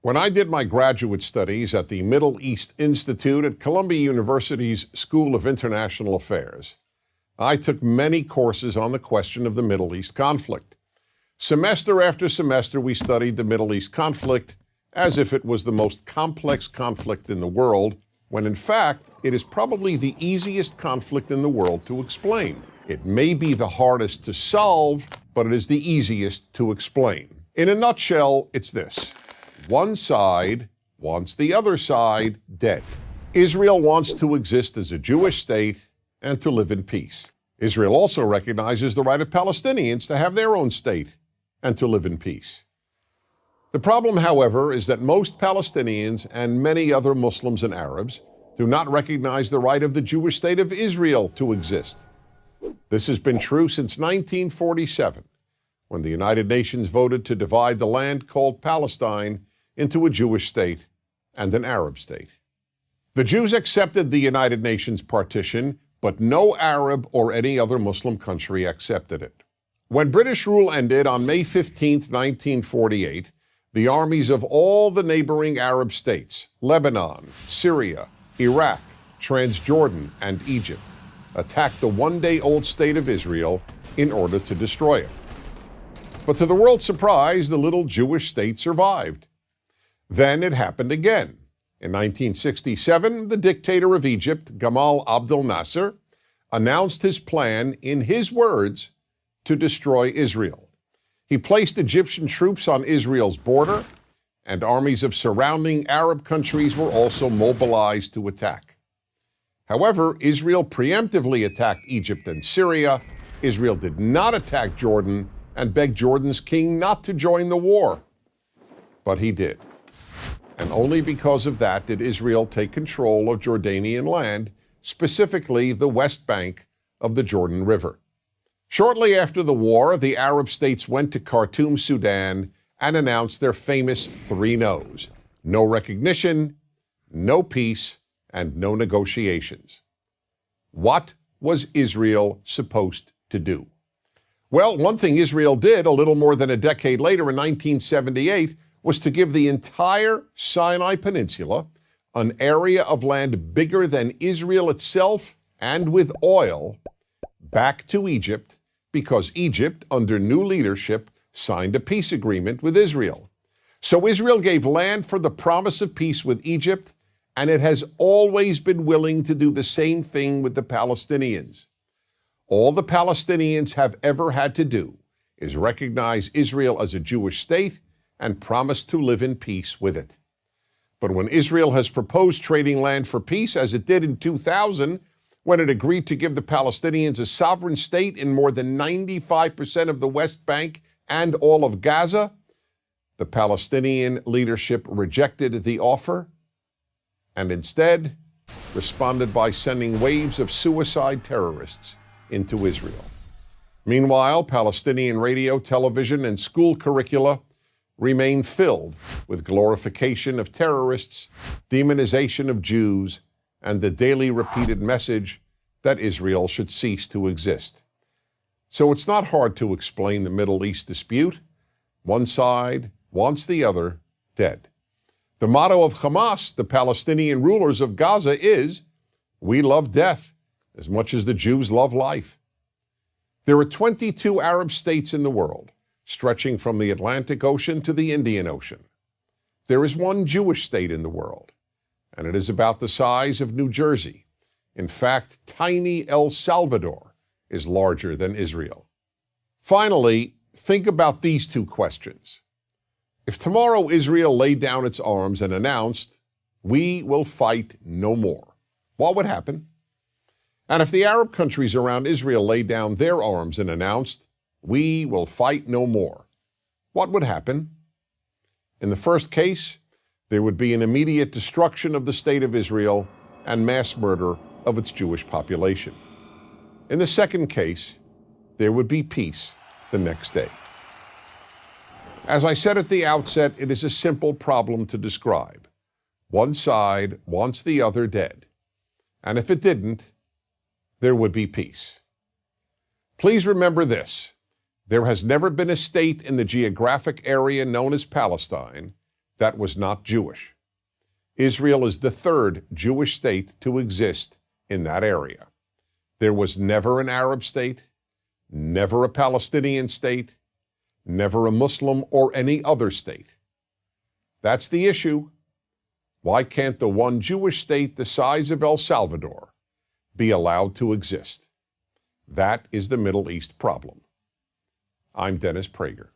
When I did my graduate studies at the Middle East Institute at Columbia University's School of International Affairs, I took many courses on the question of the Middle East conflict. Semester after semester, we studied the Middle East conflict as if it was the most complex conflict in the world, when in fact, it is probably the easiest conflict in the world to explain. It may be the hardest to solve, but it is the easiest to explain. In a nutshell, it's this. One side wants the other side dead. Israel wants to exist as a Jewish state and to live in peace. Israel also recognizes the right of Palestinians to have their own state and to live in peace. The problem, however, is that most Palestinians and many other Muslims and Arabs do not recognize the right of the Jewish state of Israel to exist. This has been true since 1947, when the United Nations voted to divide the land called Palestine into a Jewish state and an Arab state. The Jews accepted the United Nations partition, but no Arab or any other Muslim country accepted it. When British rule ended on May 15, 1948, the armies of all the neighboring Arab states, Lebanon, Syria, Iraq, Transjordan, and Egypt, attacked the one-day-old state of Israel in order to destroy it. But to the world's surprise, the little Jewish state survived. Then it happened again. In 1967, the dictator of Egypt, Gamal Abdel Nasser, announced his plan, in his words, to destroy Israel. He placed Egyptian troops on Israel's border, and armies of surrounding Arab countries were also mobilized to attack. However, Israel preemptively attacked Egypt and Syria. Israel did not attack Jordan and begged Jordan's king not to join the war. But he did. And only because of that did Israel take control of Jordanian land, specifically the West Bank of the Jordan River. Shortly after the war, the Arab states went to Khartoum, Sudan, and announced their famous three no's: no recognition, no peace, and no negotiations. What was Israel supposed to do? Well, one thing Israel did a little more than a decade later in 1978 was to give the entire Sinai Peninsula, an area of land bigger than Israel itself and with oil, back to Egypt, because Egypt, under new leadership, signed a peace agreement with Israel. So Israel gave land for the promise of peace with Egypt, and it has always been willing to do the same thing with the Palestinians. All the Palestinians have ever had to do is recognize Israel as a Jewish state and promise to live in peace with it. But when Israel has proposed trading land for peace, as it did in 2000, when it agreed to give the Palestinians a sovereign state in more than 95% of the West Bank and all of Gaza, the Palestinian leadership rejected the offer and instead responded by sending waves of suicide terrorists into Israel. Meanwhile, Palestinian radio, television, and school curricula remain filled with glorification of terrorists, demonization of Jews, and the daily repeated message that Israel should cease to exist. So it's not hard to explain the Middle East dispute. One side wants the other dead. The motto of Hamas, the Palestinian rulers of Gaza, is, "We love death as much as the Jews love life." There are 22 Arab states in the world, stretching from the Atlantic Ocean to the Indian Ocean. There is one Jewish state in the world, and it is about the size of New Jersey. In fact, tiny El Salvador is larger than Israel. Finally, think about these two questions. If tomorrow Israel laid down its arms and announced, "We will fight no more," what would happen? And if the Arab countries around Israel laid down their arms and announced, "We will fight no more," what would happen? In the first case, there would be an immediate destruction of the state of Israel and mass murder of its Jewish population. In the second case, there would be peace the next day. As I said at the outset, it is a simple problem to describe. One side wants the other dead. And if it didn't, there would be peace. Please remember this. There has never been a state in the geographic area known as Palestine that was not Jewish. Israel is the third Jewish state to exist in that area. There was never an Arab state, never a Palestinian state, never a Muslim or any other state. That's the issue. Why can't the one Jewish state the size of El Salvador be allowed to exist? That is the Middle East problem. I'm Dennis Prager.